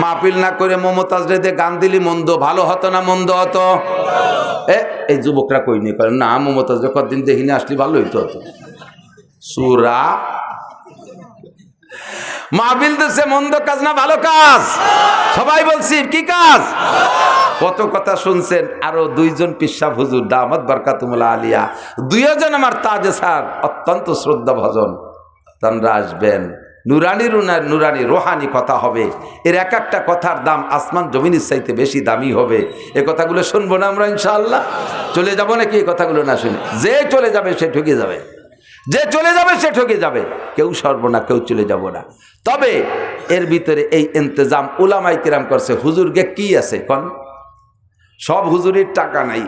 মাহফিল না করে মমতাজ রেদে গান দিলি মন্দ ভালো হতো না মন্দ হতো? এই যুবকরা কই নিয়ে করেন না, মমতাজ কদিন দেখিনি আসলি ভালো হইতো হতো। সুরা মাহফিল দেশে মন্দ কাজ না ভালো কাজ? সবাই বলছি কি কাজ? কত কথা শুনছেন। আরো দুইজন পিসাব হুজুর দামাত বারকাতুমুল্লাহ আলিয়া, দুইজন আমার তাজে স্যার অত্যন্ত শ্রদ্ধা ভজন, তানরা আসবেন। নুরানি নুরানি রোহানি কথা হবে। এর এক একটা কথার দাম আসমান জমিনের চাইতে বেশি দামি হবে। এ কথাগুলো শুনবো না আমরা ইনশাআল্লাহ? চলে যাব নাকি এই কথাগুলো না শুনে? যে চলে যাবে সে ঠকে যাবে, যে চলে যাবে সে ঠকে যাবে। কেউ সরব না, কেউ চলে যাব না। তবে এর ভিতরে এই ইন্তজাম উলামায়ে কিরাম করছে। হুজুরকে কি আছে কোন? সব হুজুরের টাকা নাই।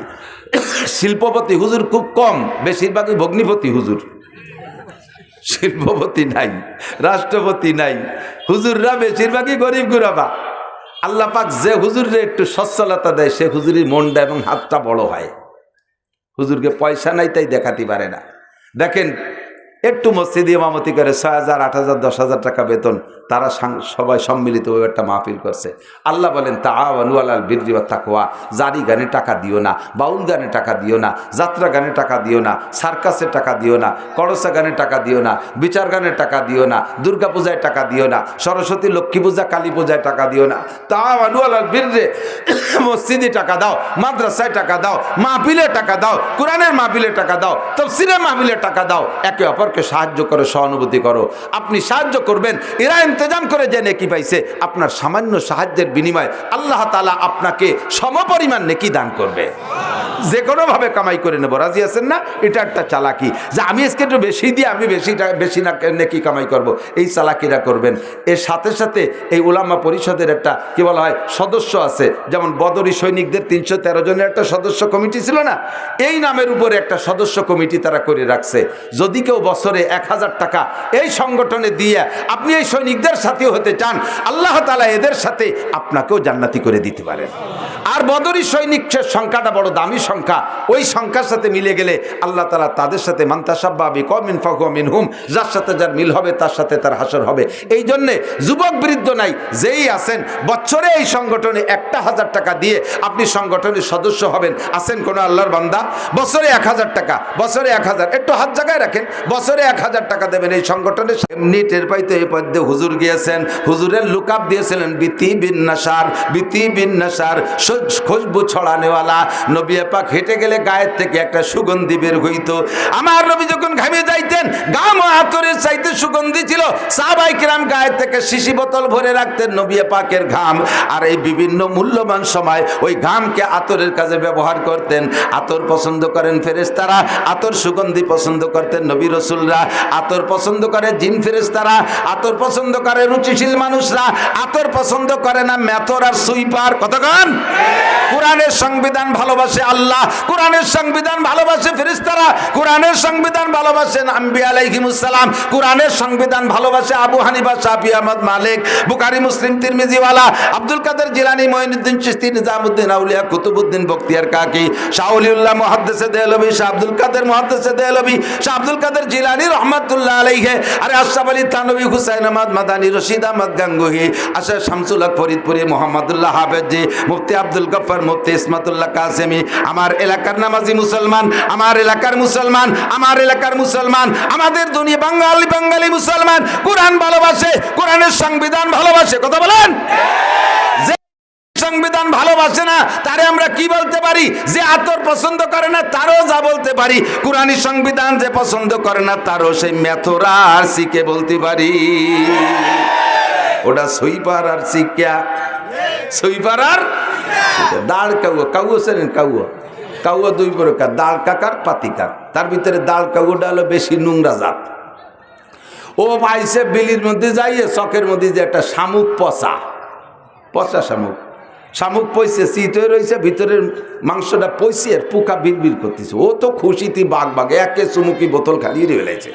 শিল্পপতি হুজুর খুব কম, বেশিরভাগই ভগ্নিপতি হুজুর। শিল্পপতি নাই, রাষ্ট্রপতি নাই, হুজুররা বেশিরভাগই গরিব গুরাবা। আল্লাহ পাক যে হুজুরে একটু সচ্ছলতা দেয় সে হুজুরের মনটা এবং হাতটা বড় হয়। হুজুরকে পয়সা নাই তাই দেখাতে পারে না। দেখেন একটু মসজিদে ইমামতি করে ৬,০০০, ৮,০০০, ১০,০০০ টাকা বেতন, তারা সবাই সম্মিলিত ওই একটা মাহফিল করছে। আল্লাহ বলেন তাআওয়ানু আলাল বিররি ওয়াত তাকওয়া। জারি গানে টাকা দিও না, বাউল গানে টাকা দিও না, যাত্রা গানে টাকা দিও না, সার্কাসের টাকা দিও না, করসা গানে টাকা দিও না, বিচার গানের টাকা দিও না, দুর্গা পূজায় টাকা দিও না, সরস্বতী লক্ষ্মী পূজা কালী পূজায় টাকা দিও না। তাআওয়ানু আলাল বিররি, মসজিদে টাকা দাও, মাদ্রাসায় টাকা দাও, মাহফিলে টাকা দাও, কোরআনের মাহফিলে টাকা দাও, তাফসীরের মাহফিলে টাকা দাও। একে অপরকে সাহায্য করো, সহানুভূতি করো। আপনি সাহায্য করবেন, এরা ইন্তজাম করে যে নেকি পাইছে, আপনার সামান্য সাহায্যের বিনিময়ে আল্লাহ তাআলা আপনাকে সমপরিমাণ নেকি দান করবে। যে কোনোভাবে কামাই করে নেব, রাজি আছেন না? এটা একটা চালাকি, যে আমি আজকে একটু বেশি দিয়ে আমি বেশি না নেকি কামাই করব, এই চালাকিরা করবেন। এর সাথে সাথে এই উলামা পরিষদের একটা কি বলা হয় সদস্য আছে, যেমন বদরি সৈনিকদের ৩১৩ জনের একটা সদস্য কমিটি ছিল না, এই নামের উপরে একটা সদস্য কমিটি তারা করে রাখছে। যদি কেউ বছরে ১,০০০ টাকা এই সংগঠনে দিয়ে আপনি এই সৈনিকদের সাথে হতে চান, আল্লাহ তাআলা এদের সাথে আপনাকেও জান্নাতি করে দিতে পারেন। আর বদরি সৈনিকের সংখ্যাটা বড় দামি সংখ্যা, ওই সংখ্যার সাথে মিলে গেলে আল্লাহ তাআলা তাদের সাথে মান তাশাব্বাহা বিকওমিন ফাহুয়া মিনহুম, যার সাথে যার মিল হবে তার সাথে তার হাসর হবে। এই জন্যে যুবক বৃদ্ধ নাই, যেই আছেন বছরে এই সংগঠনে ১,০০০ টাকা দিয়ে আপনি সংগঠনের সদস্য হবেন। আছেন কোন আল্লাহর বান্দা? বছরে ১,০০০ টাকা, বছরে ১,০০০, একটু হাত জায়গায় রাখেন, বছরে ১,০০০ টাকা দেবেন এই সংগঠনে। এমনি টের পাইতে এই পদ্মে হুজুর গিয়েছেন, হুজুরের লুকআপ দিয়েছিলেন বিতি বিন নাসার, খুশবু ছড়ানেওয়ালা। নবী পাক হেঁটে গেলে গায়ের থেকে একটা সুগন্ধি বের হইতো। আমার নবী যখন ঘামে যাইতেন, গাম ও আতরের চাইতে সুগন্ধি ছিল। সাহাবায়ে কিরাম গায়ের থেকে শিশি বোতল ভরে রাখতেন নবী পাকের ঘাম। আর এই বিভিন্ন মূল্যবান সময় ওই ঘামকে আতরের কাজে ব্যবহার করতেন। আতর পছন্দ করেন ফেরেশতারা, আতর সুগন্ধি পছন্দ করতেন নবী রাসূলরা। আতর পছন্দ করে জিন ফেরেশতারা, আতর পছন্দ করে রুচিশীল মানুষরা, আতর পছন্দ করে না মেথর আর সুইপার। কতক্ষণ? কোরআনের সংবিধান ভালোবাসে আল্লাহ, কোরআনের সংবিধান ভালোবাসে ফেরেশতারা, কোরআনের সংবিধান ভালোবাসেন আম্বিয়া আলাইহিমুস সালাম, কোরআনের সংবিধান ভালোবাসে আবু হানিফা, শাফি, আহমদ, মালিক, বুখারী, মুসলিম, তিরমিজি ওয়ালা, আব্দুল কাদের জিলানী, মুঈনুদ্দিন চিশতি, নিজামুদ্দিন আউলিয়া, কুতুবউদ্দিন বখতিয়ার কাকি, শাহ ওলিউল্লাহ মুহাদ্দিসে দেহলভী, শাহ আব্দুল কাদের মুহাদ্দিসে দেহলভী, শাহ আব্দুল কাদের জিলানী রহমাতুল্লাহ আলাইহি, আরে আশরাফ আলী থানভী, হুসাইন আহমদ মাদানী, রশিদ আহমদ গাঙ্গুহি, আশা শামসুল হক ফরিদপুরি, মুহাম্মদুল্লাহ হাফেজি, মুফতি আব্দুল গফফার, মুফতি ইসমাতুল্লাহ কাসেমি। আমার এলাকার নামাজি মুসলমান, আমার এলাকার মুসলমান, আমার এলাকার মুসলমান, আমাদের দুনিয়া বাঙালি মুসলমান কোরআন ভালোবাসে, কোরআনের সংবিধান ভালোবাসে। কথা বলেন? যে সংবিধান ভালোবাসে না তারে আমরা কি বলতে পারি? যে আতর পছন্দ করে না তারও যা বলতে পারি। কোরআনী সংবিধান যে পছন্দ করে না তারও সেই মেথরা আর সিকে বলতে পারি। ওটা সুইপার আর সিকা, সুইপার আর দাঁড় কাউয়া। কাউয়া চেনেন? কাউয়া, কাউয়া দুই প্রকার, দাঁড় কাকার, পাতিকার। তার ভিতরে দাঁড় কাউয়াটা হলো বেশি নোংরা জাত। ও পাইছে বিলির মধ্যে যাইয়ে চকের মধ্যে যে একটা শামুক, পচা শামুক পয়সে চিত হয়ে রয়েছে, ভিতরের মাংসটা পয়সে আর পোকা বিড়বিড় করতেছে। ও তো খুশিতে বাঘ একে চুমুকি বোতল খালিয়ে ফেলেছে।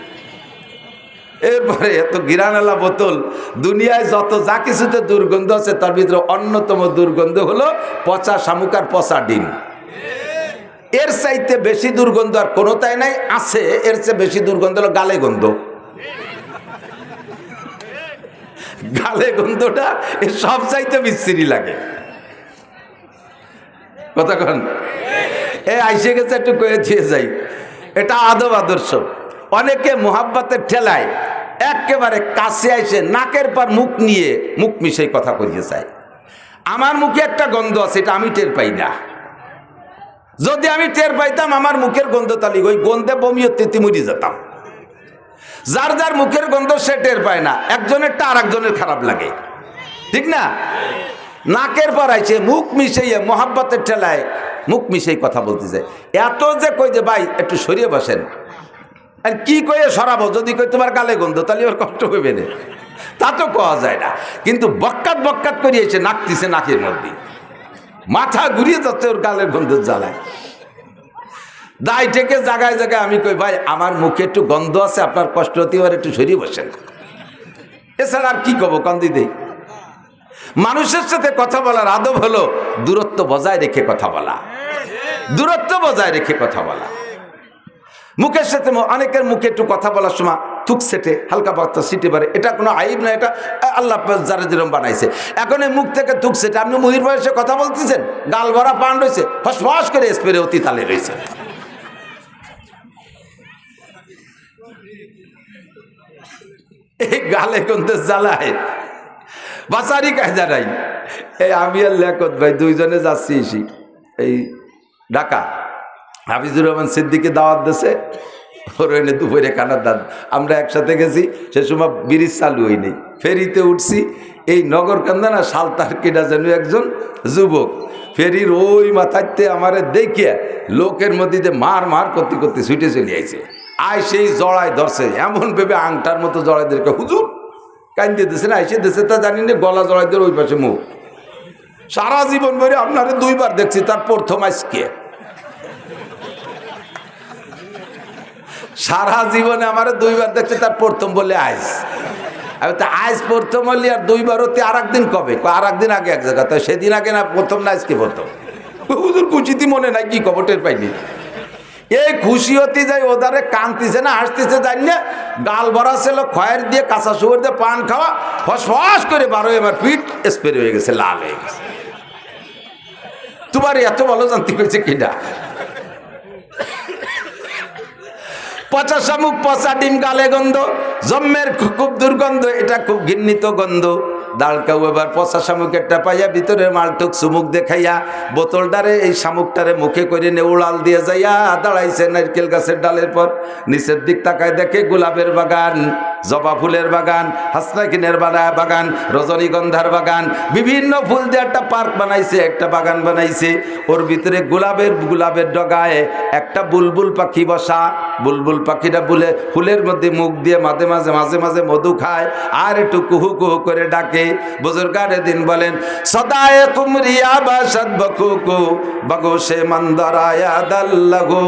এরপরে এত গিরানালা বোতল, দুনিয়ায় যত যা কিছুতে দুর্গন্ধ আছে তার ভিতরে অন্যতম দুর্গন্ধ হলো পচা শামুক আর পচা ডিম। এর চাইতে বেশি দুর্গন্ধ আর কোনোটাই নাই। আছে এর চেয়ে বেশি দুর্গন্ধ হলো গালে গন্ধ। গালে গন্ধটা এ সব চাইতে বিশ্রী লাগে। কতক্ষণ এ আইসে গেছে একটু কয়ে দিয়ে যাই, এটা আদব আদর্শ। অনেকে মোহাব্বতের ঠেলায় একেবারে কাছে আইসে নাকের পর মুখ নিয়ে মুখ মিশাই কথা করিয়ে চায়। আমার মুখে একটা গন্ধ আছে, এটা আমি টের পাই না। যদি আমি টের পাইতাম আমার মুখের গন্ধ, তাহলে ওই গন্ধে বমি হতে মরি যেতাম। যার যার মুখের গন্ধ সে টের পায় না, একজনেরটা আর একজনের খারাপ লাগে, ঠিক না? নাকের পর আইছে মুখ মিশাইয়ে মোহাব্বতের ঠেলায় মুখ মিশাই কথা বলতে যায়। এত যে কই যে ভাই একটু সরিয়ে বসেন, আর কি কয়ে সরাবো? যদি কই তোমার গালে গন্ধ, তাহলে ওর কষ্ট হবে না, তা তো কোয়া যায় না। কিন্তু বক্কাত বক্কাত করিয়েছে, নাকতিছে নাকের মধ্যে, মাথা ঘুরিয়ে যাচ্ছে ওর গালের গন্ধ জ্বালায়। দায় থেকে জায়গায় জায়গায় আমি কই ভাই আমার মুখে একটু গন্ধ আছে, আপনার কষ্ট হতে পারে, একটু সরিয়ে বসেন। এছাড়া আর কি কব? কান্দি দেই। মানুষের সাথে কথা বলার আদব হলো দূরত্ব বজায় রেখে কথা বলা, দূরত্ব বজায় রেখে কথা বলা। মুখের সাথে অনেকের মুখে একটু কথা বলার সময় থুক সেটে হালকা পাতলা সিটে পারে, এটা কোনো আইব না, এটা আল্লাহ যারা যেরকম বানাইছে। এখন এই মুখ থেকে থুক সেটে আপনি মুহির বয়সে কথা বলতেছেন, গাল ভরা পান রয়েছে, ফসফস করে স্প্রে অতি তালে রয়েছে। এই গালে গন্ধে জ্বালায় বাসারি কায়দা নাই। এই আমি আর লেখত ভাই দুইজনে যাচ্ছি এসি এই ঢাকা, হাফিজুর রহমান সিদ্দিকে দাওয়াত দিয়েছে, ওর এনে দুপুরে কানার দাঁত। আমরা একসাথে গেছি, সে সময় ব্রিজ চালু হই নেই, ফেরিতে উঠছি। এই নগরকান্দা না সালতার কিনা যেন একজন যুবক ফেরির ওই মাথাতে আমারে দেখিয়া লোকের মধ্যে যে মার মার করতে করতে ছুটে চলে আইছে। আয় সেই জড়ায় ধরছে, এমন ভেবে আংটার মতো জড়াই দিকে হুজুর কান্দে দিছে না, এসে দিছে তা জানি না, গলা জড়াই দিয়ে ওই পাশে মুখ। সারা জীবন ধরে আপনারে দুইবার দেখছি, তার প্রথম আজকে। সারা জীবনে আমার দুইবার দেখছি, তার প্রথম বলে আইস। আমি তো আইস প্রথম হলি, আর দুইবার হতে আর একদিন কবে? আর একদিন আগে এক জায়গা, তো সেদিন আগে না প্রথম না আজকে প্রথম। হুজুর কুচিতি মনে নাই, কি খবর টের পাইনি। এই খুশি হতে যাই, ওদারে কানতিছে না হাসতেছে জানি না, গাল ভরা ছিল খয়ের দিয়ে, কাঁচা সুগার দিয়ে পান খাওয়া, ফসফস করে 12 এবার পিঠ স্প্রে হয়ে গেছে, লাল হয়ে গেছে। তোমার এত ভালো জানতে পেরেছে কিনা? পচা শামুক, পচা ডিম, গালে গন্ধ, জম্মের খুব দুর্গন্ধ, এটা খুব ঘৃণিত গন্ধ। দাঁড়কাও এবার পচা শামুকেরটা পাইয়া ভিতরে মালটুক চুমুক দেখাইয়া বোতলটারে এই শামুকটারে মুখে করে নে উড়াল দিয়ে যাইয়া দাঁড়াইছে নারকেল গাছের ডালের পর। নিচের দিক তাকায় দেখে গোলাপের বাগান, জবা ফুলের বাগান, হাসনাকিনের বাগান, রজনীগন্ধার বাগান, বিভিন্ন ফুল দিয়ে একটা পার্ক বানাইছে, একটা বাগান বানাইছে। ওর ভিতরে গোলাপের ডগায় একটা বুলবুল পাখি বসা। বুলবুল পাখিটা ফুলের মধ্যে মুখ দিয়ে মাঝে মাঝে মধু খায়, আর একটু কুহু কুহু করে ডাকে। বুজুর্গারে দিন বলেন, সদায়ে কুমরিয়া বাসাদ বকুকু বগোশে মন্দরায়া দাল্লাগু,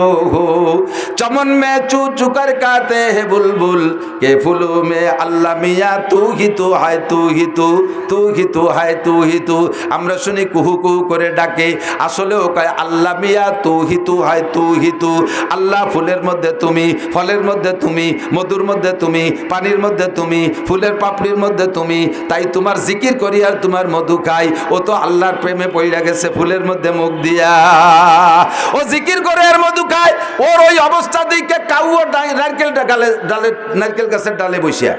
চমন মে চু চুকার কাতে হে বুলবুল কে ফুলু মে আল্লাহ মিয়া তু হি তু হায় তু হি তু, তু হি তু হায় তু হি তু। আমরা শুনি কুহু কুহু করে ডাকে, আসলে ও কয় আল্লাহ মিয়া তু হি তু হায় তু হি তু। আল্লাহ ফুলের মধ্যে তুমি, ফলের মধ্যে তুমি, মধুর মধ্যে তুমি, পানির মধ্যে তুমি, ফুলের পাপড়ির মধ্যে তুমি। তাই তোমার জিকির করি আর তোমার মধু খাই। ও তো আল্লাহর প্রেমে পড়ে গেছে ফুলের মধ্যে মুখ দিয়া, ও জিকির করে আর মধু খায়। ওর ওই অবস্থা দিকে কাউও নারকেল গাছের ডালে বসিয়া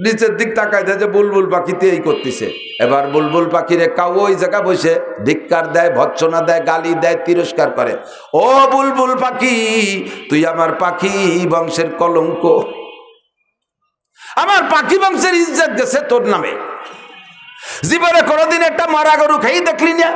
নিচের দিক তাকায় দেয় যে বুলবুল পাখিতে এই করতেছে। এবার বুলবুল পাখিরে কাউ ওই জায়গা বসে ধিক্কার দেয়, ভৎসনা দেয়, গালি দেয়, তিরস্কার করে। ও বুলবুল পাখি, তুই আমার পাখি বংশের কলঙ্ক, আমার পাখি বংশের ইজ্জত গেছে তোর নামে। জীবনে কোনোদিন একটা মারা গরু খেয়ে দেখলি না?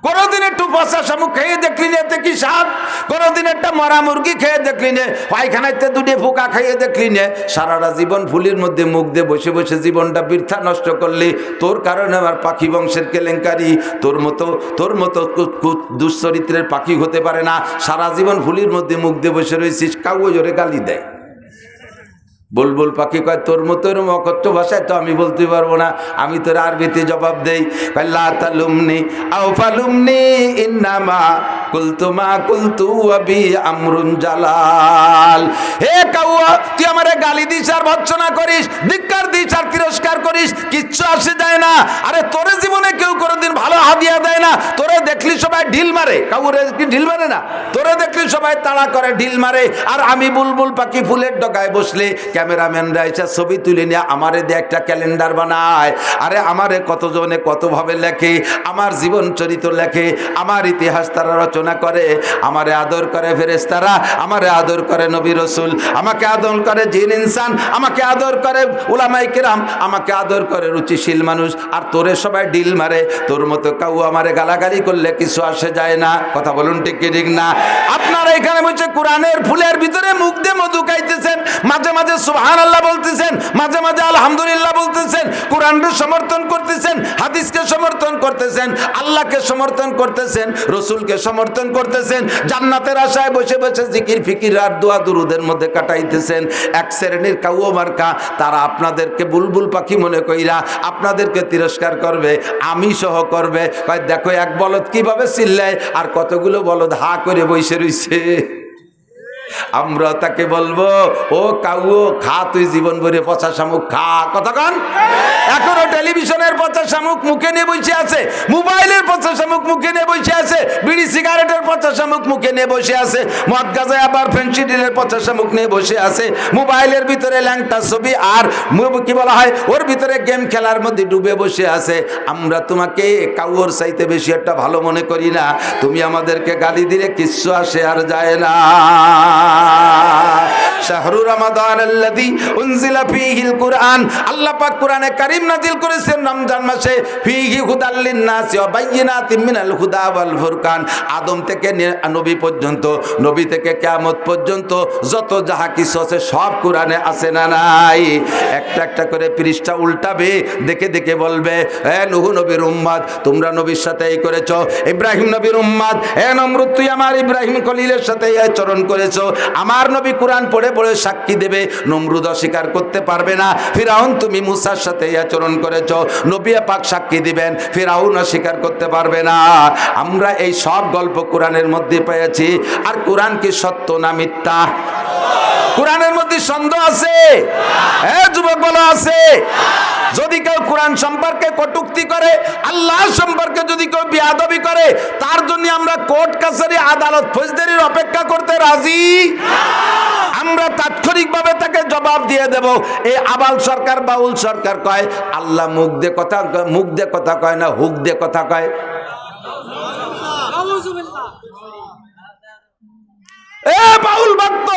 কোনোদিন একটু পচা শামুক খেয়ে দেখলি না? এতে কি স্বাদ? কোনোদিন একটা মরা মুরগি খেয়ে দেখলি না? পায়খানাতে দুটি পোকা খেয়ে দেখলি না? সারাটা জীবন ফুলের মধ্যে মুখ দিয়ে বসে বসে জীবনটা বৃথা নষ্ট করলি। তোর কারণে আমার পাখি বংশের কেলেঙ্কারি। তোর মতো দুশ্চরিত্রের পাখি হতে পারে না। সারা জীবন ফুলের মধ্যে মুখ দিয়ে বসে রয়েছিস, কাউ জোরে গালি দেয়। বুলবুল পাখি কয়, তোর মতো এরকম অকথ্য ভাষায় তো আমি বলতে পারবো না, আমি তোর আরবিতে জবাব দেই। লা তালুমনি আও ফালুমনি ইন্নামা কুলতু মা কুলতু আবি আমরুন জালাল। হে কাউয়া, তুই আমারে গালি দিস আর ভর্ৎসনা করিস, ধিক্কার দিস আর তিরস্কার করিস, কিচ্ছু আসে যায় না। আরে তোরে জীবনে কেউ কোনোদিন ভালো হাদিয়া দেয় না। তোরে দেখলি সবাই ঢিল মারে, কাউরে কি ঢিল মারে না? তোরে দেখলি সবাই তাড়া করে, ঢিল মারে। আর আমি বুলবুল পাখি ফুলের ডগায় বসলে ক্যামেরাম্যানরা এসে ছবি তুলে নিয়ে আমারে দিয়ে একটা ক্যালেন্ডার বানায়। আরে আমারে কতজনে কতভাবে লেখে, আমার জীবন চরিত্র লেখে, আমার ইতিহাস তারা রচনা করে। আমারে আদর করে ফেরেশতারা, আমারে আদর করে নবী রাসূল, আমাকে আদর করে জিন ইনসান, আমাকে আদর করে উলামায়ে কেরাম, আমাকে আদর করে রুচিশীল মানুষ। আর তোরে সবাই ঢিল মারে। তোর মতো কাউ আমারে গালাগালি করলে কিছু আসে যায় না। কথা বলুন ঠিক কি ঠিক না? আপনারা এখানে বসে কোরআনের ফুলের ভিতরে মুখ দিয়ে মধু খাইতেছেন, মাঝে মাঝে সুবহানাল্লাহ বলতেছেন, মাঝে মাঝে আলহামদুলিল্লাহ বলতেছেন, কোরআনকে সমর্থন করতেছেন, হাদিসকে সমর্থন করতেছেন, আল্লাহকে সমর্থন করতেছেন, রসুলকে সমর্থন করতেছেন, জান্নাতের আশায় বসে বসে জিকির ফিকির আর দোয়া দুরুদের মধ্যে কাটাইতেছেন। এক শ্রেণীর কাউয়া মার্কা, তারা আপনাদেরকে বুলবুল পাখি মনে কইরা আপনাদেরকে তিরস্কার করবে, আমি সহ করবে। কয় দেখো এক বলদ কিভাবে চিল্লায়, আর কতগুলো বলদ হা করে বসে রইছে। আমরা তাকে বলবো, ও কাউও খা, তুই জীবন ভরে পচা শামুক খা। কথা কন, এখনো টেলিভিশনের পচা শামুক মুখে নিয়ে বসে আছে, মোবাইলের পচা শামুক মুখে নিয়ে বসে আছে, বিড়ি সিগারেটের পচা শামুক মুখে নিয়ে বসে আছে, মদ গাঁজায় আবার ফেন্সিডিলের পচা শামুক নিয়ে বসে আছে, মোবাইলের ভিতরে ল্যাংটা ছবি আর কি বলা হয় ওর ভিতরে গেম খেলার মধ্যে ডুবে বসে আছে। আমরা তোমাকে কাউর চাইতে বেশি একটা ভালো মনে করি না। তুমি আমাদেরকে গালি দিলে কিচ্ছু আসে আর যায় না। শাহরু রমাদান আল্লাযী উনজিলা ফীহিল কুরআন, আল্লাহ পাক কোরআনে কারীম নাযিল করেছেন রমজান মাসে। ফীহি হুদাল লিন-নাসি ওয়া বায়্যিনাতিন মিনাল হুদা ওয়াল ফুরকান। আদম থেকে নবী পর্যন্ত, নবী থেকে কিয়ামত পর্যন্ত যত যাহা কিছু আছে সব কোরআনে আছে না নাই? একটা একটা করে পৃষ্ঠা উল্টাবে, দেখে দেখে বলবে, হে নূহ নবীর উম্মত, তোমরা নবীর সাথে এই করেছো। ইব্রাহিম নবীর উম্মত, হে নমরুদ, তুই আমার ইব্রাহিম খলিলের সাথে এই আচরণ করেছো। আমার নবী কোরআন পড়ে পড়ে সাক্ষী দেবে, নমরুদ অস্বীকার করতে পারবে না। ফিরাউন, তুমি মুসার সাথে এই আচরণ করেছো, নবী পাক সাক্ষী দিবেন, ফিরাউন অস্বীকার করতে পারবে না। আমরা এই সব গল্প কোরআনের মধ্যে পেয়েছি। আর কোরআন কি সত্য না মিথ্যা? কোরআনের মধ্যে সন্দেহ আছে? হ্যাঁ যুবক বলো আছে। যদি কেউ কোরআন সম্পর্কে কটূক্তি করে, আল্লাহ সম্পর্কে যদি কেউ বেয়াদবি করে, তার জন্য আমরা কোর্ট কাছারি আদালত ফৌজদারির অপেক্ষা করতে রাজি। আমরা তাৎক্ষণিকভাবে তাকে জবাব দিয়ে দেব। এই আবাল সরকার বাউল সরকার কয় আল্লাহ মুখ দিয়ে কথা কয় না, হুক দিয়ে কথা কয়। এ বাউল ভক্ত,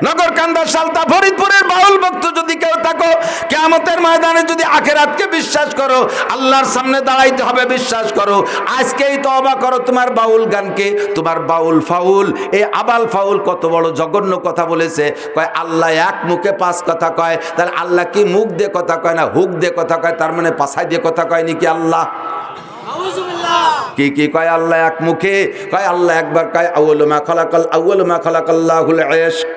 নগরকান্দা সালতা ফরিদপুরের বাউল ভক্ত যদি কেউ থাকো, কিয়ামতের ময়দানে যদি আখিরাতকে বিশ্বাস করো, আল্লাহর সামনে দাঁড়াইতে হবে বিশ্বাস করো, আজকেই তওবা করো তোমার বাউল গানকে, তোমার বাউল ফাউল। এই আবাল ফাউল কত বড় জঘন্য কথা বলেছে। কয় আল্লাহ এক মুখে পাঁচ কথা কয়। তাহলে আল্লাহ কি মুখ দিয়ে কথা কয় না হুক দিয়ে কথা কয়? তার মানে পাছায় দিয়ে কথা কয় নাকি আল্লাহ? কি কি কয় আল্লাহ এক মুখে? কয় আল্লাহ একবার কয় আউয়ালু মা খালাকাল্লাহুল ইশক।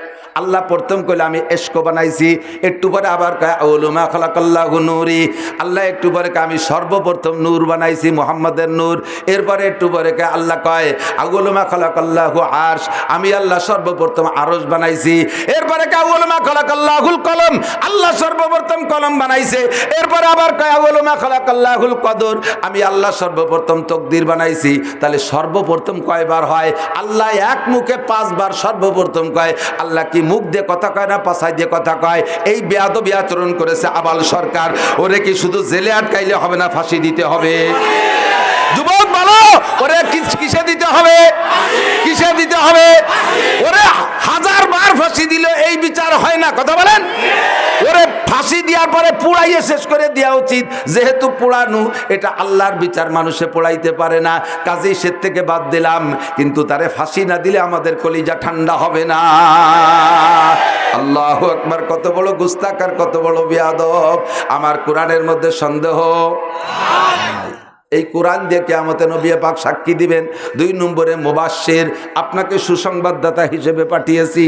আল্লাহ প্রথম কইলে আমি ইশক বানাইছি, একটু পরে আবার কয় আউয়ালু মা খালাকাল্লাহু নূরি। আল্লাহ একটু পরে কয় আমি সর্বপ্রথম নূর বানাইছি, মুহাম্মাদের নূর। এরপরে একটু পরে কয় আল্লাহ কয় আউয়ালু মা খালাকাল্লাহু আরশ, আমি আল্লাহ সর্বপ্রথম আরশ বানাইছি। এরপরে কয় আউয়ালু মা খালাকাল্লাহুল কলম, আল্লাহ সর্বপ্রথম কলম বানাইছে। এরপরে আবার কয় আউয়ালু মা খালাকাল্লাহুল কদর, আমি আল্লাহ সর্বপ্রথম তকদির বানাইছি। তাহলে সর্বপ্রথম কয়বার হয়? আল্লাহ এক মুখে পাঁচবার সর্বপ্রথম কয়। আল্লাহ কি মুখ দিয়ে কথা কয় না পাছায় দিয়ে কথা কয়? এই বেয়াদবি আচরণ করেছে আবাল সরকার। ওরে কি শুধু জেলে আটকাইলে হবে না, ফাঁসি দিতে হবে? যুবক বলো, ওরে কিসে দিতে হবে? কিসে দিতে হবে? ওরে হাজার বার ফাঁসি দিলে এই বিচার হয় না। কথা বলেন? ওরে ফাঁসি দেওয়ার পরে পুড়াইয়ে শেষ করে দেওয়া উচিত। যেহেতু পোড়ানো এটা আল্লাহর বিচার, মানুষে পোড়াইতে পারে না, কাজেই সে থেকে বাদ দিলাম। কিন্তু তারে ফাঁসি না দিলে আমাদের কলিজা ঠান্ডা হবে না। আল্লাহু আকবার! কত বড় গুস্তাখ আর কত বড় বেয়াদব! আমার কোরআনের মধ্যে সন্দেহ। এই কোরআন দিয়ে কিয়ামতে নবী পাক সাক্ষী দিবেন। 2 নম্বরে মুবাশশির, আপনাকে সুসংবাদদাতা হিসেবে পাঠিয়েছি।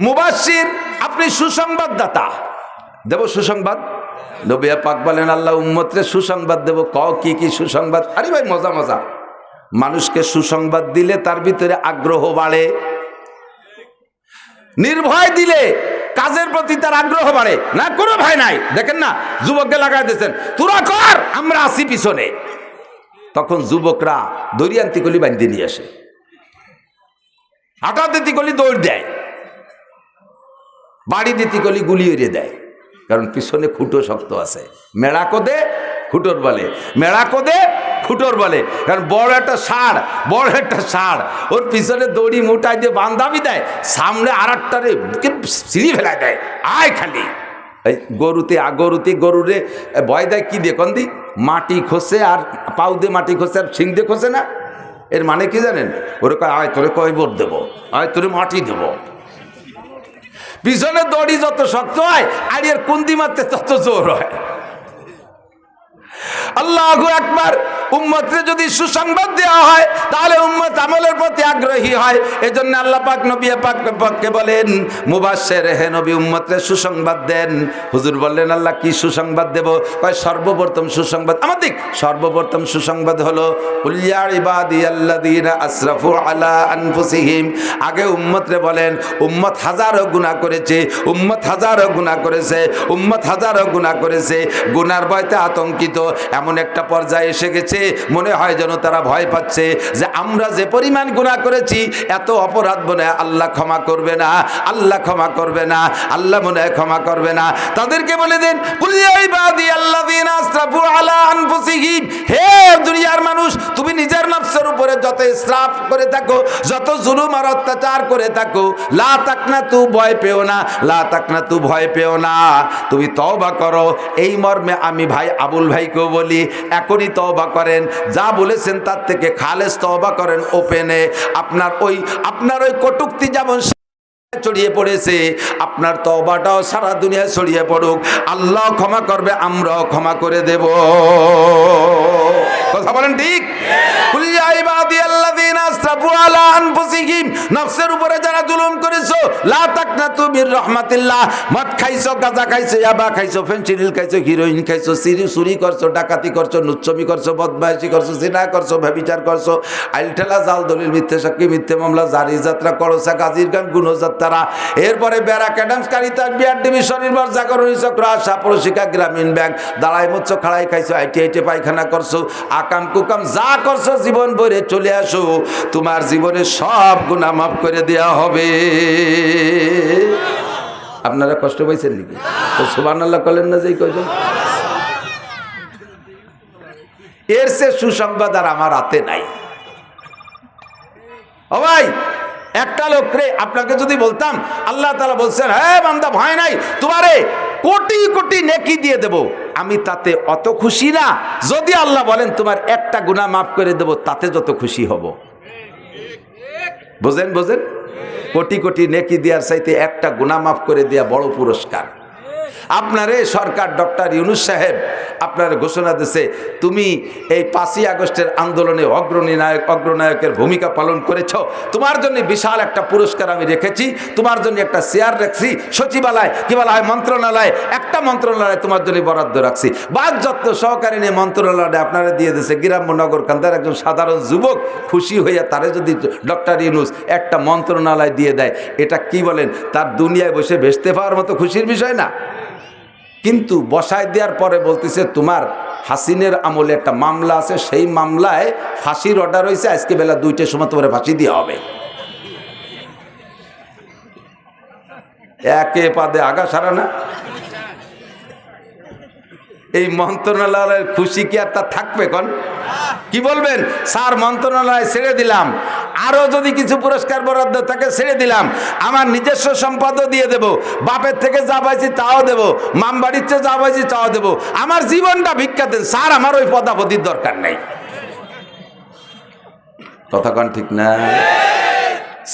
মুবাশশির, আপনি সুসংবাদদাতা। দেব সুসংবাদ। নবী পাক বলেন আল্লাহ উম্মতরে সুসংবাদ দেব। কি কি সুসংবাদ? আরে ভাই মজা মজা। মানুষকে সুসংবাদ দিলে তার ভিতরে আগ্রহ বাড়ে, নির্ভয় দিলে কাজের প্রতি তার আগ্রহ বাড়ে। না কোনো ভয় নাই, দেখেন না যুবককে লাগাই দিয়েছেন, তোরা কর আমরা আসি পিছনে। তখন যুবকরা দড়িয়ান্তি কলি বান্ধে নিয়ে আসে, হাঁটা দিতি কলি দৌড় দেয়, বাড়ি দিতি কলি গুলি এড়িয়ে দেয়, কারণ পিছনে খুঁটো শক্ত আছে। মেড়া কোদে খুঁটোর বলে, মেড়া কোদে খুঁটোর বলে, কারণ বড় একটা ষাঁড় ওর পিছনে দড়ি মুটাই দিয়ে বান্ধাবি দেয়, সামনে আর একটারে সিঁড়ি ফেলায় দেয়, আয় খালি। এই গরুরে ভয় দেয় কি দিয়ে, কোন দি মাটি খসে আর পাউ দিয়ে মাটি খসে আর শিং দিয়ে খসে না। এর মানে কি জানেন, ওরে কয় আয় তোরে কয়বর দেবো, আয় তোরে মাটি দেবো। পিছনে দড়ি যত শক্ত হয় আর এর কুন্দি মারতে তত জোর হয়। আল্লাহু আকবার। উম্মতকে যদি সুসংবাদ দেওয়া হয় তাহলে উম্মত আমলের প্রতি আগ্রহী হয়। এজন্য আল্লাহ পাক নবী পাককে বলেন মুবাশশির, হে নবী উম্মতকে সুসংবাদ দেন। হুজুর বললেন আল্লাহ কি সুসংবাদ দেব? কয় সর্বপ্রথম সুসংবাদ আমাদের সর্বপ্রথম সুসংবাদ হলো কুল ইয়া ইবাদিয়াল্লাযীনা আসরাফু আলা আনফুসিহিম। আগে উম্মতরে বলেন উম্মত হাজারো গুনাহ করেছে, উম্মত হাজারো গুনাহ করেছে, উম্মত হাজারো গুনাহ করেছে। গুনার ভয়তে আতঙ্কিত এমন একটা পর্যায়ে এসে গেছে, মনে হয় যেন তারা ভয় পাচ্ছে যে আমরা যে পরিমাণ গুনাহ করেছি এত অপরাধ মনে হয় আল্লাহ ক্ষমা করবে না, আল্লাহ ক্ষমা করবে না, আল্লাহ মনে হয় ক্ষমা করবে না। তাদেরকে বলে দেন কুল ইয়া ইবাদিয়াল্লাযীনা আসরাফু আলা আনফুসিহিম, হে দুনিয়ার মানুষ তুমি নিজের নফসের উপরে যত ইসরাফ করে থাকো, যত জুলুম আর অত্যাচার করে থাকো, লা তাকনাতু ভয় পেও না, লা তাকনাতু ভয় পেও না, তুমি তওবা করো। এই মর্মে আমি ভাই আবুল ভাইকেও বলি এখনই তওবা করেন, যা বলেছেন তার থেকে খালেস তওবা করেন ওপেনে। আপনার ওই কটূক্তি যেমন ছড়িয়ে পড়েছে, আপনার তওবাটাও সারা দুনিয়ায় ছড়িয়ে পড়ুক, আল্লাহ ক্ষমা করবে, আমরাও ক্ষমা করে দেব। কথা বলেন ঠিক? কুল ইয়া ইবাদিয়াল্লাযীনা আসরাফু আলা আনফুসিহিম, নফসের উপরে যারা জুলুম করেছো, লা তাকনাতু মির রাহমাতিল্লাহ। মদ খাইছো, গাঁজা খাইছো, ইয়াবা খাইছো, ফেনসিডিল খাইছো, হিরোইন খাইছো, চুরি করছো, ডাকাতি করছো, নুচ্ছমি করছো, বদমাইশি করছো, জিনা করছো, ব্যভিচার করছো, আইলঠেলা, জাল দলিল, মিথ্যে সাক্ষী, মিথ্যে মামলা, জারি যাত্রা, করসা, গাজীর গান, গুণযাত্রা, এরপরে ব্যারাক অ্যাডামস, কারিতা, বিআরডিবি, স্বনির্ভর, জাগরণী চক্র, আশা, প্রশিকা, গ্রামীণ ব্যাংক, দাঁড়াই মুচ্ছ, খাড়াই খাইছো, আইটি পায়খানা করছো, আকাম কুকাম যা করছো জীবন ভরে চলে আসো, তোমার জীবনে সব গুনাহ মাফ করে দেয়া হবে। আপনারা কষ্ট পাইছেন নাকি? তো সুবহানাল্লাহ বলেন না যে কয়জন। এর সে সুসংবাদ আর আমার হাতে নাই। ও ভাই, একটা লোক রে আপনাকে যদি বলতাম আল্লাহ তাআলা বলছেন হ্যাঁ বান্দা ভয় নাই, তোমারে কোটি কোটি নেকি দিয়ে দেব, আমি তাতে অত খুশি না যদি আল্লাহ বলেন তোমার একটা গুনাহ মাফ করে দেব, তাতে যত খুশি হব। বোঝেন? কোটি কোটি নেকি দেওয়ার চাইতে একটা গুনাহ মাফ করে দেয়া বড় পুরস্কার। আপনারে সরকার ডক্টর ইউনূস সাহেব আপনার ঘোষণা দিয়েছে তুমি এই 5ই আগস্টের আন্দোলনে অগ্রনায়কের ভূমিকা পালন করেছ, তোমার জন্য বিশাল একটা পুরস্কার আমি রেখেছি, তোমার জন্য একটা চেয়ার রাখছি সচিবালয়, কি বলা হয় মন্ত্রণালয়, একটা মন্ত্রণালয় তোমার জন্য বরাদ্দ রাখছি। বাদ যত্ন সহকারী নিয়ে মন্ত্রণালয়টা আপনারা দিয়ে দিয়েছে। গ্রাম্য নগর কান্দার একজন সাধারণ যুবক খুশি হইয়া তারে যদি ডক্টর ইউনূস একটা মন্ত্রণালয় দিয়ে দেয়, এটা কি বলেন তার দুনিয়ায় বসে ভেসতে পাওয়ার মতো খুশির বিষয় না? কিন্তু বসায় দেওয়ার পরে বলতেছে তোমার হাসিনের আমলে একটা মামলা আছে, সেই মামলায় ফাঁসির অর্ডার হয়েছে, আজকে বেলা 2টার সময় তোমার ফাঁসি দেওয়া হবে। একে পাদে আগা সারা না। এই মন্ত্রণালয়ের খুশি কি আর তা থাকবে? কোন কি বলবেন স্যার মন্ত্রণালয় ছেড়ে দিলাম, আরো যদি কিছু পুরস্কার বরাদ্দ থাকে ছেড়ে দিলাম, আমার নিজস্ব সম্পদও দিয়ে দেব, বাপের থেকে যা পাইছি তাও দেব, মাম বাড়ির থেকে যা পাইছি তাও দেব, আমার জীবনটা ভিক্ষা দেন স্যার, আমার ওই পদাপতির দরকার নেই। কথা কন ঠিক না?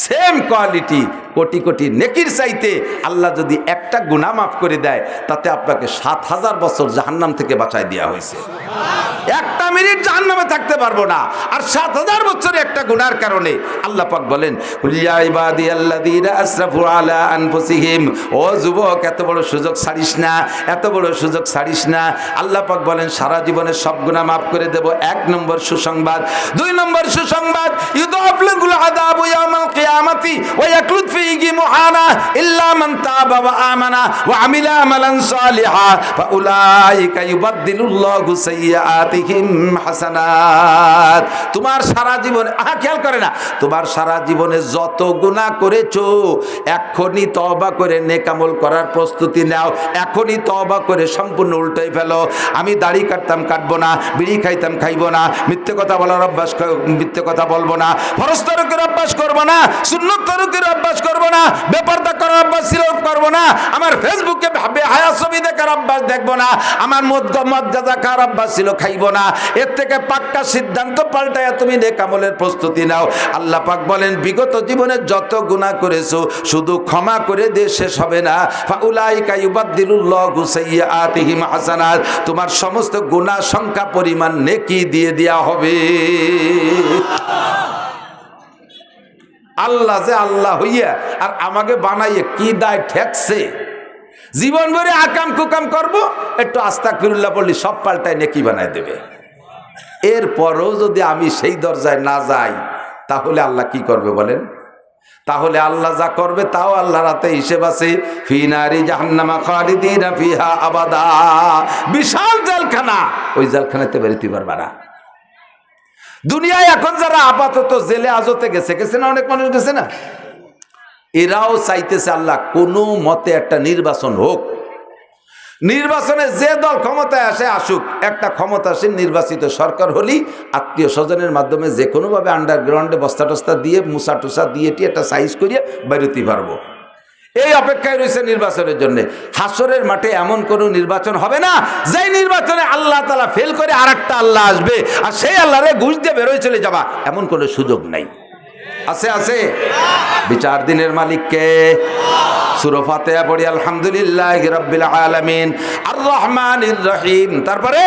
সেম কোয়ালিটি কোটি কোটি নেকির চাইতে আল্লাহ যদি একটা গুনাহ মাফ করে দেয়, তাতে আপনাকে 7000 বছর জাহান্নাম থেকে বাঁচায় দেওয়া হয়েছে। একটা মিনিট জাহান্নামে থাকতে পারবো না। আর 7000 বছরে একটা গুনার কারণে আল্লাহ পাক বলেন কুলিয়া ইবাদিয়াল্লাযীনা আসরাফু আলা আনফুসিহিম, ও যুবক এত বড় সুযোগ ছাড়িস না, এত বড় সুযোগ ছাড়িস না। আল্লাহ পাক বলেন সারা জীবনের সব গুনাহ মাফ করে দেব। 1 নম্বর সুসংবাদ। 2 নম্বর সুসংবাদ, ইউদাফলিগুল আযাবু ইয়াউমাল কিয়ামাতি ওয়া ইয়াকলুদ ফীহি মুহানা ইল্লা মান তাবা ওয়া আমানা ওয়া আমিলা আমালান সালিহা ফাউলাইকা ইউবাদদিলুল্লাহু সাইয়্যাতিহিম হাসানাত। তোমার সারা জীবন খেয়াল করে না, তোমার সারা জীবনে যত গুনাহ করেছো এখনই তওবা করে নেক আমল করার প্রস্তুতি নাও। এখনই তওবা করে সম্পূর্ণ উল্টাই ফেলো। আমি দাড়ি কাটতাম, কাটবো না। বিড়ি খাইতাম, খাইবো না। মিথ্যে কথা বলার অভ্যাস, মিথ্যে কথা বলবো না। ফরজ তরকের অভ্যাস করবো না। সুন্নত তরকের অভ্যাস করবো না। বেপরদা করার অভ্যাস ছিল, করবো না। আমার ফেসবুকে বেহায়া ছবি দেখার অভ্যাস দেখবো না। আমার মদ গাঁজা খাওয়ার অভ্যাস ছিল, খাইবো না। এর থেকে পাক্কা সিদ্ধান্ত পাল্টায়া তুমি নেক আমলের প্রস্তুতি নাও। আল্লাহ পাক বলেন বিগত জীবনে যত গুনাহ করেছো শুধু ক্ষমা করে দিয়ে শেষ হবে না। ফাউলাইকা ইউবাদদিলুল্লাহু সাইয়্যাতিহিম হাসানাত, তোমার সমস্ত গুনাহ সংখ্যা পরিমাণ নেকি দিয়ে দেয়া হবে। আল্লাহ যে আল্লাহ হইয়া আর আমাকে বানাইয়ে কি দায় ঠেকছে। জীবন ভরে আকাম কুকাম করব, একটু আস্তাগফিরুল্লাহ বললি সব পাল্টায় নেকি বানায় দেবে। এরপরও যদি আমি সেই দরজায় না যাই তাহলে আল্লাহ কি করবে বলেন? তাহলে আল্লাহ যা করবে তাও আল্লাহ রাতে হিসেব আছে। ফি নারি জাহান্নামা খালিদিনা ফিহা আবাদা, বিশাল জেলখানা, ওই জেলখানাতে বেরোতে পারবে না। দুনিয়ায় এখন যারা আপাতত জেলে হাজতে গেছে না, অনেক মানুষ গেছে না, এরাও চাইতেছে আল্লাহ কোনো মতে একটা নির্বাচন হোক। নির্বাচনে যে দল ক্ষমতায় আসে আসুক, একটা ক্ষমতাসীন নির্বাচিত সরকার হলেই আত্মীয় স্বজনের মাধ্যমে যে কোনোভাবে আন্ডারগ্রাউন্ডে বস্তা টস্তা দিয়ে মুসা টুসা দিয়ে একটা সাইজ করিয়ে বেরোতে পারবো। এই অপেক্ষায় রয়েছে নির্বাচনের জন্য। হাসরের মাঠে এমন কোনো নির্বাচন হবে না যেই নির্বাচনে আল্লাহ তাআলা ফেল করে আর একটা আল্লাহ আসবে আর সেই আল্লাহরে ঘুষ দিয়ে বেরোয় চলে যাবা, এমন কোনো সুযোগ নাই। আছে আছে বিচার দিনের মালিক কে? সূরা ফাতিহা পড়ি আলহামদুলিল্লাহি রাব্বিল আলামিন আর রহমানির রহিম। তারপরে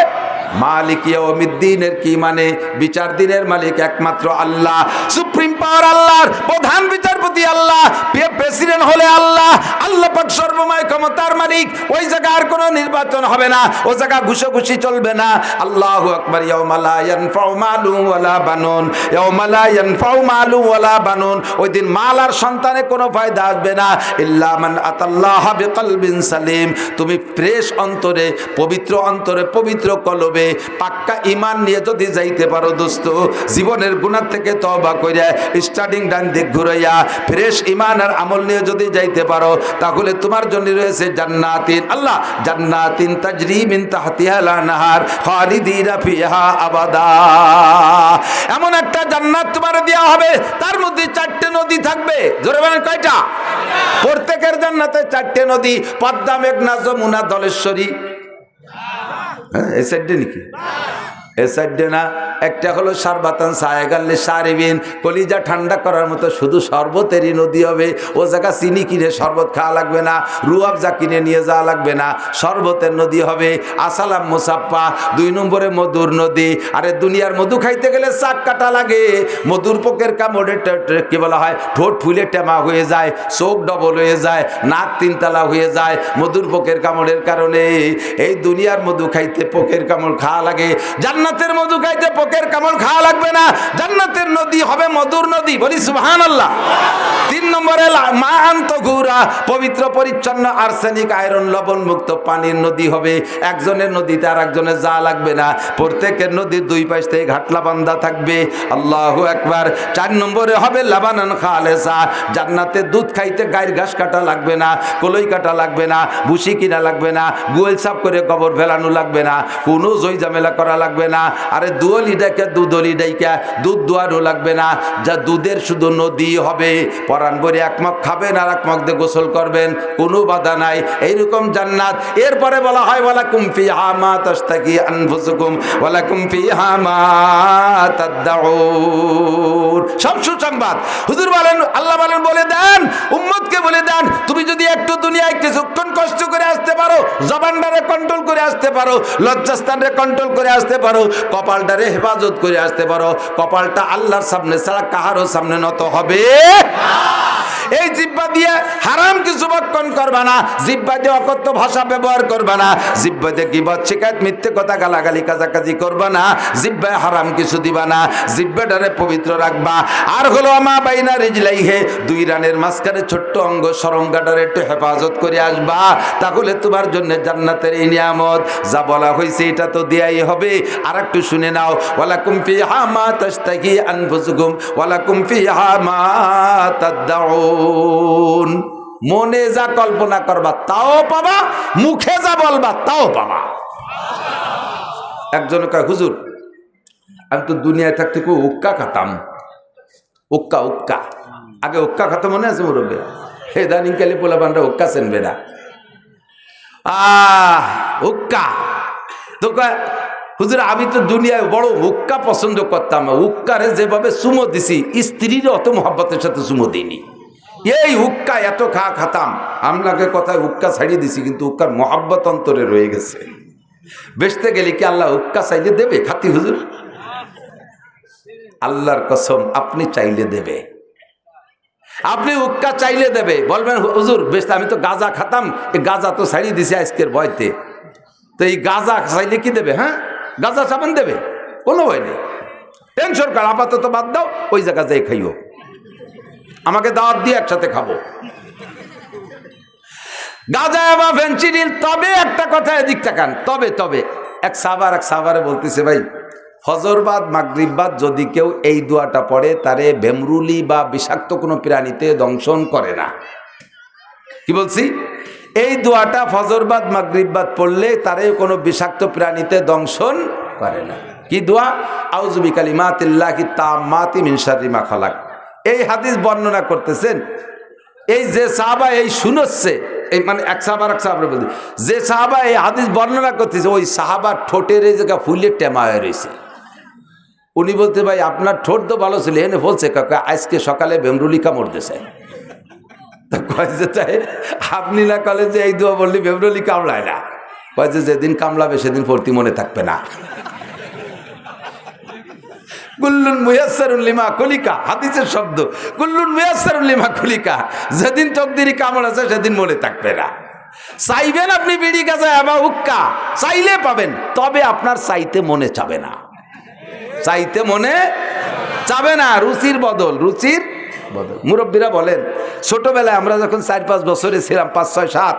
মালিক ইয়াউমিদ্দিনের কি মানে? বিচার দিনের মালিক একমাত্র আল্লাহ। সুপ্রিম পাওয়ার আল্লাহর, প্রধান বিচারপতি আল্লাহ, প্রেসিডেন্ট হলে আল্লাহ। আল্লাহ পাক সর্বময় ক্ষমতার মালিক। ওই জায়গায় আর কোনো নির্বাচন হবে না, ওই জায়গা ঘুষোঘুষি চলবে না। আল্লাহু আকবার। ইয়াউমা লা ইয়ানফাউ মালুন ওয়ালা বানুন, ইয়াউমা লা ইয়ানফাউ মালুন ওয়ালা বানুন। ওই দিন মাল আর সন্তানে কোনো ফায়দা আসবে না। ইল্লা মান আতাল্লাহা বিকলবিন সালিম। তুমি ফ্রেশ অন্তরে, পবিত্র অন্তরে, পবিত্র কলবে পাক্কা ঈমান নিয়ে যদি যাইতে পারো দোস্ত, জীবনের গুনাহ থেকে তওবা কইরা স্টার্টিং ডান দিক ঘুরাইয়া ফ্রেশ ঈমান আর আমল নিয়ে যদি যাইতে পারো, তাহলে তোমার জন্য রয়েছে জান্নাতিন, আল্লাহ জান্নাতিন তাজরি মিন তাহতিহাল আনহার খালিদিনা ফিহা আবাদা। এমন একটা জান্নাত তোমার দেওয়া হবে, তার মধ্যে 4টে নদী থাকবে। জোরে বলেন কয়টা? প্রত্যেকের জান্নাতে 4টে নদী, পদ্মা, মেঘনা, যমুনা, ধলেশ্বরী। হ্যাঁ, এই সাইডে নাকি? এই সাইডে না। একটা হলো সারবাতান সায়গাল্লে সারিবিন, কলিজা ঠান্ডা করার মতো শুধু শরবতেরই নদী হবে। ও জায়গা চিনি কিনে শরবত খাওয়া লাগবে না, রুয়াবজা কিনে নিয়ে যাওয়া লাগবে না, শরবতের নদী হবে। আসালাম মুসাফা। 2 নম্বরে মধুর নদী। আরে দুনিয়ার মধু খাইতে গেলে চাক কাটা লাগে। মধুর পোকের কামড়ে কি বলা হয়, ঠোঁট ফুলে টেমা হয়ে যায়, চোখ ডবল হয়ে যায়, নাক 3 তালা হয়ে যায় মধুর পোকের কামড়ের কারণে। এই দুনিয়ার মধু খাইতে পোকের কামড় খাওয়া লাগে, জান্নাতের মধু খাইতে পোকের কামড় খাওয়া লাগবে না। জান্নাতের নদী হবে মধুর নদী, বলি সুবহানাল্লাহ। 3 নম্বরে মা আন্তগুরা, পবিত্র পরিচ্ছন্ন আর্সেনিক আয়রন লবণ মুক্ত পানির নদী হবে। একজনের নদীতে আর একজনের যা লাগবে না, প্রত্যেকের নদীর 2 পাশ থেকে ঘাটলা বান্ধা থাকবে। আল্লাহু আকবার। 4 নম্বরে হবে লাবানান খালেসা, জান্নাতে দুধ খাইতে গায়ের ঘাস কাটা লাগবে না, কলই কাটা লাগবে না, ভুসি কিনা লাগবে না, গোয়েল সাফ করে গোবর ফেলানো লাগবে না, কোনো জয় ঝামেলা করা লাগবে না। আরে 2 লিটার ডেকে দুধলি ডাইকা দুধ দোয়ানো লাগবে না, যা দুধের শুধু নদী হবে, পরাণ ভরে এক মগ খাবেন আর এক মগ দিয়ে গোসল করবেন, কোনো বাধা নাই, এইরকম জান্নাত। এরপরে বলা হয় ওয়ালাকুম ফিহা মা তাশতাকি আনফুসুকুম ওয়ালাকুম ফিহা মা তাদউন। সব সুসংবাদ। হুজুর বলেন, আল্লাহ বলেন, বলে দেন উম্মতকে, বলে দেন তুমি যদি একটু দুনিয়ায় কিছুক্ষণ কষ্ট করে আসতে পারো, জবানটারে কন্ট্রোল করে আসতে পারো, লজ্জাস্থানরে কন্ট্রোল করে আসতে পারো, কপালটারে হেফাজত করে আসতে পারো, কপালটা আল্লাহর সামনে ছাড়া কাহারও সামনে নত হবে না। এই জিহ্বা দিয়ে হারাম কিছু বক্ষণ করবা না, জিহ্বা দিয়ে অকথ্য ভাষা ব্যবহার করবা না, জিহ্বা দিয়ে গীবত শিকায়ত মিথ্যে কথা গালাগালি কাজাকাজি করবা না, জিহ্বায় হারাম কিছু দিবা না, জিহ্বাটারে পবিত্র রাখবা। আর হলো আমা বাইনা রিজলাইহে, দুই রানের মাঝখানে ছোট্ট অঙ্গ সরঙ্গাটারে একটু হেফাজত করে আসবা, তাহলে তোমার জন্য জান্নাতের এই নিয়ামত যা বলা হয়েছে এটা তো দেয়াই হবে। আর একটু শুনে নাও, ওয়ালাকুম ফিহা মা তাশতাকি আনফুসুকুম ওয়ালাকুম ফিহা মা তাদউন। মনে যা কল্পনা করবা তাও পাবা, মুখে যা বলবা তাও পাবা। একজন কয় হুজুর আমি তো দুনিয়ায় থাকতে খুব উক্কা খাতাম, উক্কা উক্কা, আগে উক্কা খাতা মনে আছে মুরব্বী? ইদানিং কালে পোলাপানরা উক্কা চেনবে না। উক্কা তো কয় হুজুর আমি তো দুনিয়ায় বড় উক্কা পছন্দ করতাম, উক্কারে যেভাবে চুমো দিছি স্ত্রীর অত মহব্বতের সাথে চুমো দিইনি। এই উক্কা এত খাতাম, আপনাকে কথায় উক্কা ছাড়িয়ে দিছি, কিন্তু উক্কার মহব্বত অন্তরে রয়ে গেছে। বেচতে গেলে কি আল্লাহ উক্কা চাইলে দেবে খাতি হুজুর? আল্লাহর কসম আপনি চাইলে দেবে, আপনি উক্কা চাইলে দেবে। বলবেন হুজুর বেচতে আমি তো গাঁজা খাতাম, এই গাঁজা তো ছাড়িয়ে দিছি আজকের ভয়তে, তো এই গাঁজা চাইলে কি দেবে? হ্যাঁ গাঁজা চাবেন দেবে, কোনো ভয় নেই, টেনশন কর, আপাতত বাদ দাও, ওই জায়গা যাই খাইও, আমাকে দাওয়াত দিয়ে একসাথে খাবো গাঁজা বা ফেন্সিডিল। তবে একটা কথা এদিক তাকান, তবে এক সাহাবারে বলতেছে ভাই ফজরবাদ মাগরিববাদ যদি কেউ এই দোয়াটা পড়ে তারে ভেমরুলি বা বিষাক্ত কোনো প্রাণীতে দংশন করে না। কি বলছি? এই দোয়াটা ফজরবাদ মাগরিববাদ পড়লে তারে কোনো বিষাক্ত প্রাণীতে দংশন করে না। কি দোয়া? আউযু বিকালিমাতিল্লাহি তাম্মাতি মিন শাররি মা খালাক। এই হাদিস বর্ণনা করতেছেন এই যে সাহাবা এই শুনছে, এই মানে এক সাহাবার বলতে যে সাহাবা এই হাদিস বর্ণনা করতেছে ওই সাহাবার ঠোঁটের এই জায়গা ফুলে টেমা হয়ে রয়েছে। উনি বলতে ভাই আপনার ঠোঁট তো ভালো ছিল, এনে বলছে কাকা আজকে সকালে ভেমরুলি কামড় দিয়েছে। আপনি না কলেজে এই দোয়া বললি ভেমরুলি কামড়ায় না, কয় যে যেদিন কামড়াবে সেদিন ভর্তি মনে থাকবে না। কুল্লুন মুয়াসসারুন লিমা খুলিকা, হাদিসের শব্দ, কুল্লুন মুয়াসসারুন লিমা খুলিকা, যেদিন তকদিরি কামড় আছে সেদিন মনে থাকবে না। চাইবেন আপনি বিড়ি গাঁজা বা হুক্কা চাইলে পাবেন, তবে আপনার চাইতে মনে চাবে না, চাইতে মনে চাবে না। রুচির বদল মুরব্বীরা বলেন ছোটবেলায় আমরা যখন 4-5 বছরে ছিলাম, 5, 6, 7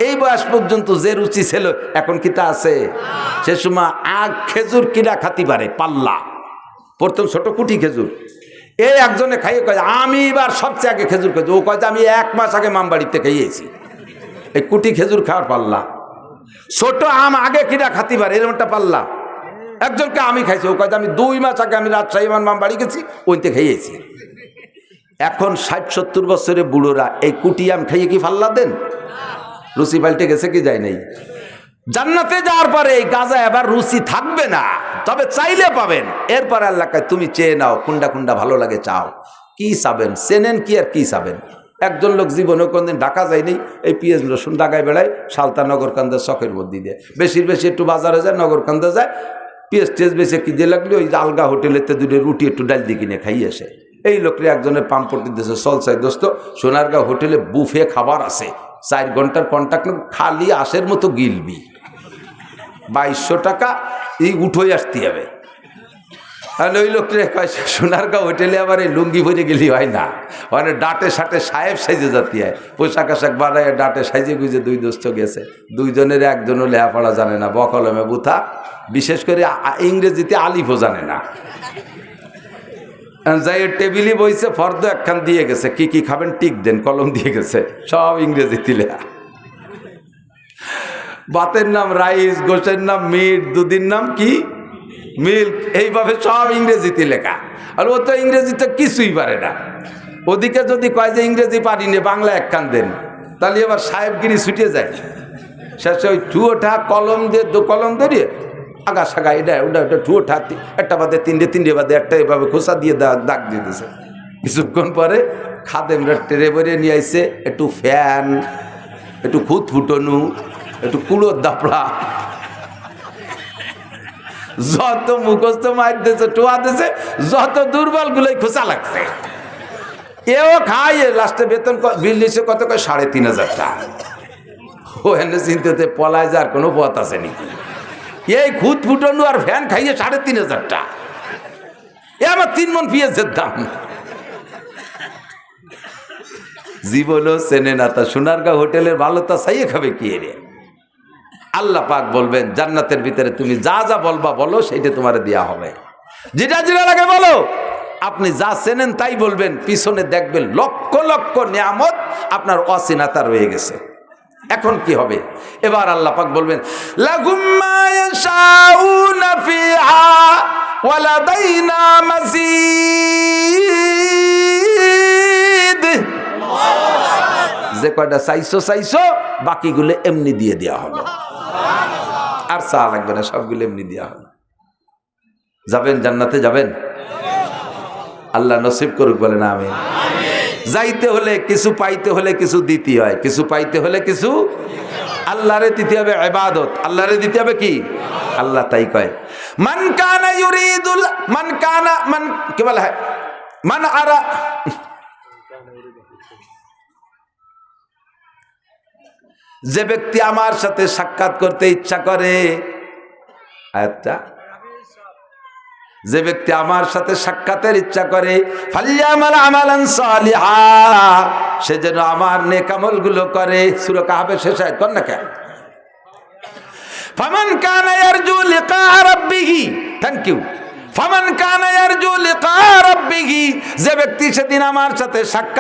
এই বয়স পর্যন্ত যে রুচি ছিল এখন কি তা আছে? সে সময় আখ খেজুর কিনা খাতি পারে পাল্লা, প্রথম ছোট কুটি খেজুর, এই একজনে খাইয়ে কয় আমি এবার সবচেয়ে আগে খেজুর খেয়েছি, ও কয় আমি 1 মাস আগে মামবাড়িতে খাইয়েছি। এই কুটি খেজুর খাওয়ার পাল্লা, ছোট আম আগে কিনা খাতি পারে এরকম একটা পাল্লা। একজনকে আমি খাইছি, ও কয় আমি 2 মাস আগে আমি রাজশাহী মামবাড়ি গেছি ওইতে খাইয়েছি। এখন 60-70 বছরের বুড়োরা এই কুটি আম খাইয়ে কি পাল্লা দেন? রুচি পাল্টে গেছে কি যায় নাই? জান্নাতে যাওয়ার পরে এই গাঁজা এবার রুচি থাকবে না, তবে চাইলে পাবেন। এরপরে আল্লাহ কয় তুমি চেয়ে নাও, কোনটা ভালো লাগে চাও, কি চাবেন চেনেন কি আর কি চাবেন। একজন লোক জীবনে কোনদিন ঢাকা যায়নি, এই পিঁয়াজ রসুন ঢাকায় বেড়ায় সালতা নগরকান্দার শখের মধ্যে দিয়ে বেশি একটু বাজারে যায়, নগরকান্দা যায়, পিঁয়াজ টেজ বেশি কিনে লাগলে ওই আলগা হোটেলেতে 2 রুটি একটু ডাল দিয়ে কিনে খাইয়ে আসে। এই লোকরে একজনের পাম্পটি দিয়েছে, চল চাই দোস্ত সোনারগাঁও হোটেলে বুফে খাবার আছে, 4 ঘন্টার কন্ট্যাক্ট খালি আশের মতো গিলবি, 2200 টাকা এই উঠোই আসতে হবে। তাহলে ওই লোকটা কয় সোনারগাঁও হোটেলে আবার এই লুঙ্গি ভরে গেলি হয় না, মানে ডাটে সাটে সাহেব সাইজে জাতি হয়, পোশাক আশাক বানায় ডাটে সাইজে গুজে 2 দোস্ত গেছে, 2 জনের একজনও লেখাপড়া জানে না, বকলমে বুথা, বিশেষ করে ইংরেজিতে আলিফও জানে না। যাই টেবিলে বইছে, ফর্দ একখান দিয়ে গেছে, কি খাবেন টিক দেন, কলম দিয়ে গেছে, সব ইংরেজিতে লেখা। ভাতের নাম রাইস, গোশের নাম মিট, দুধের নাম কি মিল্ক, এইভাবে সব ইংরেজিতে লেখা। আর ও তো ইংরেজিতে কিছুই পারে না। ওদিকে যদি কয় যে ইংরেজি পারি নে, বাংলা একখান দেন, তাহলে এবার সাহেবগিরি ছুটে যায়। শেষে ওই ঠুয়োঠা কলম দিয়ে কলম ধরিয়ে আগা সাগা এটা ওটা ওটা ঠুয়োঠা একটা বাদে তিনটে বাদে একটা এভাবে খোসা দিয়ে দাগ দিয়ে দিয়েছে। কিছুক্ষণ পরে খাদেমরা টেরে বেরিয়ে নিয়ে আইসে একটু ফ্যান, একটু খুদ ফুটনু, একটু কুলোর দাপড়া, যত মুখস্থ মার দিয়েছে, টোয়া দিয়েছে, যত দুর্বল গুলোই খোসা লাগছে। এও খাইয়ে লাস্টে বেতন বিল দিয়েছে কত, কয় ৩৫০০ টাকা। ও এনে চিন্তাতে পলায় যার কোনো পথ আছে নি। এই খুদ ফুটনু আর ফ্যান খাইয়ে ৩৫০০ টাকা। এ আমার ৩ মণ পেঁয়াজের দাম। জীবনও চেনে না তা সোনারগাঁও হোটেলের ভালো তা চাইয়ে খাবে কি রে। আল্লাহ পাক বলবেন জান্নাতের ভিতরে তুমি যা যা বলবা বলো, সেইটা তোমার দেয়া হবে। যেটা যেটা লাগে বলো। আপনি যা চেনেন তাই বলবেন, পিছনে দেখবেন লক্ষ লক্ষ নিয়ামত আপনার অচেনাতা রয়ে গেছে। এখন কি হবে? এবার আল্লাহ পাক বলবেন লাহুম মা ইয়াশাউনা ফিহা ওয়া লাদাইনা মাজিদ। যে কয়টা চাইছো বাকিগুলো এমনি দিয়ে দেওয়া হবে, আর চা লাগবে না, সবগুলো এমনি দেওয়া হবে। যাবেন জান্নাতে, যাবেন? আল্লাহ নসিব করুক, বলেন আমিন। যাইতে হলে কিছু, পাইতে হলে কিছু দিতে হয়, কিছু পাইতে হলে কিছু আল্লাহরে দিতে হবে। ইবাদত আল্লাহরে দিতে হবে কি? আল্লাহ তাই কয় মান কানা ইউরিদুল মান কানা মান কি বলা হয় মান আরা যে ব্যক্তি আমার সাথে সাক্ষাৎ করতে ইচ্ছা করে, আচ্ছা, যে ব্যক্তি আমার সাথে সাক্ষাতের ইচ্ছা করে, ফালিয়ামাল আমালান সালিহা, সে যেন আমার নেক আমলগুলো করে। সূরা কাহফের শেষ আয়াত কোন না কেন? ফামান কানা ইয়ারজু লিকা রাব্বিহি, থ্যাংক ইউ। ফামান কানা ইয়ারজু লিকা রাব্বিহি, যে ব্যক্তি সেদিন আমার সাথে সাক্ষাৎ